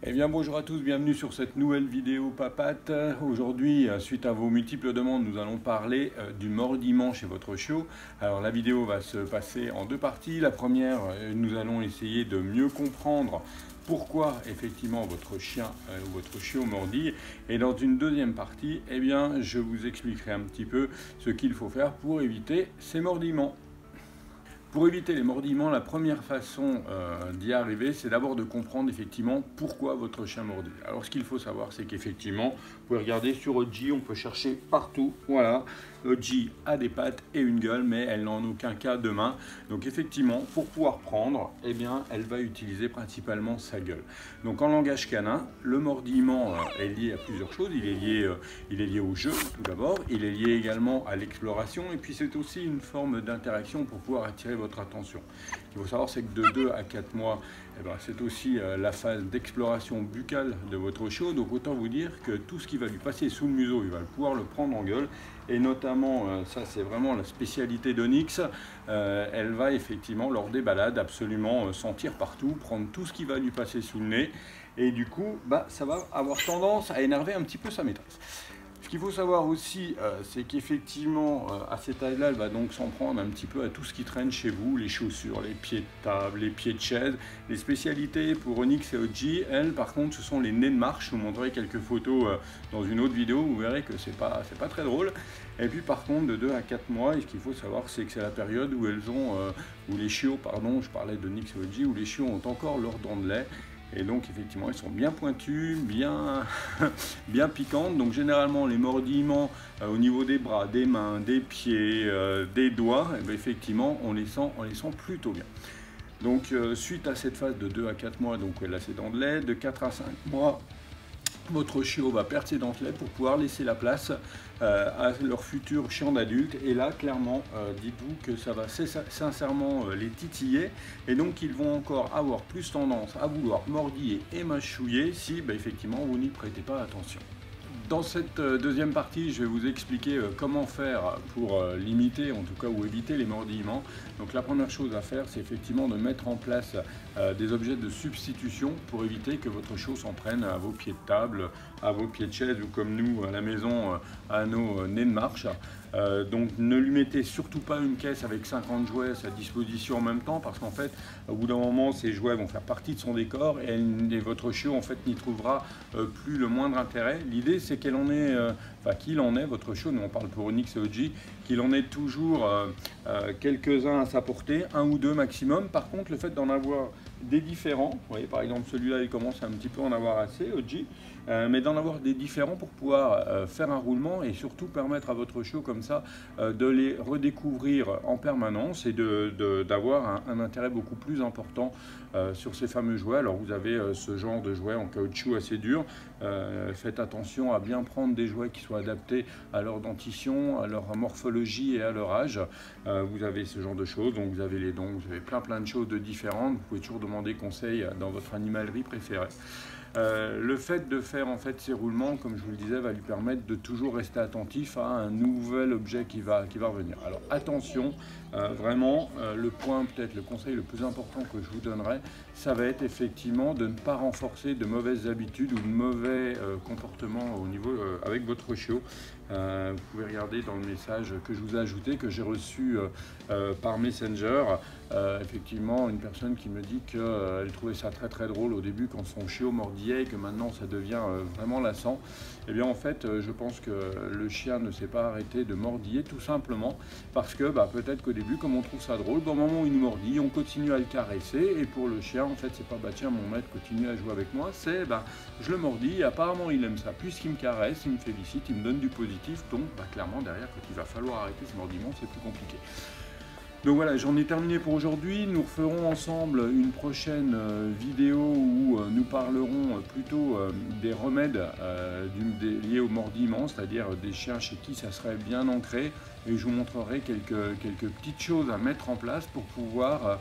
Eh bien bonjour à tous, bienvenue sur cette nouvelle vidéo papate. Aujourd'hui, suite à vos multiples demandes, nous allons parler du mordillement chez votre chiot. Alors la vidéo va se passer en deux parties. La première, nous allons essayer de mieux comprendre pourquoi effectivement votre chien ou votre chiot mordille. Et dans une deuxième partie, eh bien, je vous expliquerai un petit peu ce qu'il faut faire pour éviter ces mordillements. Pour éviter les mordillements, la première façon d'y arriver, c'est d'abord de comprendre effectivement pourquoi votre chien mordit. Alors ce qu'il faut savoir, c'est qu'effectivement, vous pouvez regarder sur Oji, on peut chercher partout. Voilà, Oji a des pattes et une gueule, mais elle n'a en aucun cas de main. Donc effectivement, pour pouvoir prendre, eh bien, elle va utiliser principalement sa gueule. Donc en langage canin, le mordillement est lié à plusieurs choses. Il est lié au jeu, tout d'abord. Il est lié également à l'exploration. Et puis c'est aussi une forme d'interaction pour pouvoir attirer votre attention. Il faut savoir, c'est que de 2 à 4 mois, eh ben, c'est aussi la phase d'exploration buccale de votre chiot. Donc autant vous dire que tout ce qui va lui passer sous le museau, il va pouvoir le prendre en gueule. Et notamment, ça c'est vraiment la spécialité d'Onyx, elle va effectivement, lors des balades, absolument sentir partout, prendre tout ce qui va lui passer sous le nez. Et du coup, ça va avoir tendance à énerver un petit peu sa maîtresse. Ce qu'il faut savoir aussi, c'est qu'effectivement, à cette taille-là, elle va donc s'en prendre un petit peu à tout ce qui traîne chez vous, les chaussures, les pieds de table, les pieds de chaise. Les spécialités pour Onyx et Oji, elles, par contre, ce sont les nez de marche. Je vous montrerai quelques photos dans une autre vidéo, vous verrez que c'est pas très drôle. Et puis par contre, de 2 à 4 mois, et ce qu'il faut savoir, c'est que c'est la période où elles ont, où les chiots, pardon, je parlais d'Onyx et Oji, où les chiots ont encore leurs dents de lait. Et donc effectivement, elles sont bien pointues, bien piquantes. Donc généralement, les mordillements au niveau des bras, des mains, des pieds, des doigts, et bien, effectivement, on les sent plutôt bien. Donc suite à cette phase de 2 à 4 mois, donc elle a ses dents de lait, de 4 à 5 mois, votre chiot va perdre ses dents de lait pour pouvoir laisser la place à leur futur chien d'adulte. Et là, clairement, dites-vous que ça va sincèrement les titiller. Et donc, ils vont encore avoir plus tendance à vouloir mordiller et mâchouiller si, effectivement, vous n'y prêtez pas attention. Dans cette deuxième partie, je vais vous expliquer comment faire pour limiter, en tout cas, ou éviter les mordillements. Donc la première chose à faire, c'est effectivement de mettre en place des objets de substitution pour éviter que votre chiot s'en prenne à vos pieds de table, à vos pieds de chaise ou comme nous à la maison à nos nez de marche. Donc ne lui mettez surtout pas une caisse avec 50 jouets à sa disposition en même temps, parce qu'en fait au bout d'un moment ces jouets vont faire partie de son décor et votre chiot en fait n'y trouvera plus le moindre intérêt. L'idée c'est qu'il en ait, votre chiot, nous on parle pour Onyx et Oji, qu'il en ait toujours quelques-uns à sa portée, un ou deux maximum. Par contre, le fait d'en avoir des différents, vous voyez par exemple celui-là il commence un petit peu à en avoir assez, Oji, mais d'en avoir des différents pour pouvoir faire un roulement et surtout permettre à votre chiot comme ça de les redécouvrir en permanence et d'avoir un intérêt beaucoup plus important sur ces fameux jouets. Alors vous avez ce genre de jouets en caoutchouc assez dur, faites attention à bien prendre des jouets qui soient adaptés à leur dentition, à leur morphologie et à leur âge. Vous avez ce genre de choses, donc vous avez les dons, vous avez plein de choses différentes, vous pouvez toujours demander conseil dans votre animalerie préférée. Le fait de faire en fait ces roulements, comme je vous le disais, va lui permettre de toujours rester attentif à un nouvel objet qui va revenir. Alors attention, vraiment, le point, peut-être le conseil le plus important que je vous donnerai, ça va être effectivement de ne pas renforcer de mauvaises habitudes ou de mauvais comportements au niveau avec votre chiot. Vous pouvez regarder dans le message que je vous ai ajouté, que j'ai reçu par Messenger, effectivement une personne qui me dit qu'elle trouvait ça très drôle au début quand son chiot mordillait et que maintenant ça devient vraiment lassant. Eh bien en fait je pense que le chien ne s'est pas arrêté de mordiller tout simplement parce que peut-être qu'au début, comme on trouve ça drôle, au moment où il nous mordille, on continue à le caresser et pour le chien en fait c'est pas tiens mon maître continue à jouer avec moi, c'est je le mordis et apparemment il aime ça puisqu'il me caresse, il me félicite, il me donne du positif, donc clairement derrière quand il va falloir arrêter ce mordillement c'est plus compliqué. Donc voilà, j'en ai terminé pour aujourd'hui. Nous referons ensemble une prochaine vidéo où nous parlerons plutôt des remèdes liés au mordillement, c'est-à-dire des chiens chez qui ça serait bien ancré. Et je vous montrerai quelques petites choses à mettre en place pour pouvoir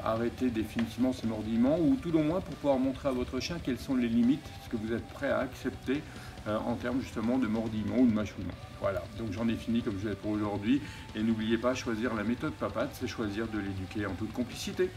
arrêter définitivement ces mordillements ou tout au moins pour pouvoir montrer à votre chien quelles sont les limites, ce que vous êtes prêt à accepter en termes justement de mordillement ou de mâchouillement. Voilà, donc j'en ai fini comme je l'ai pour aujourd'hui. Et n'oubliez pas, choisir la méthode papate, c'est choisir de l'éduquer en toute complicité.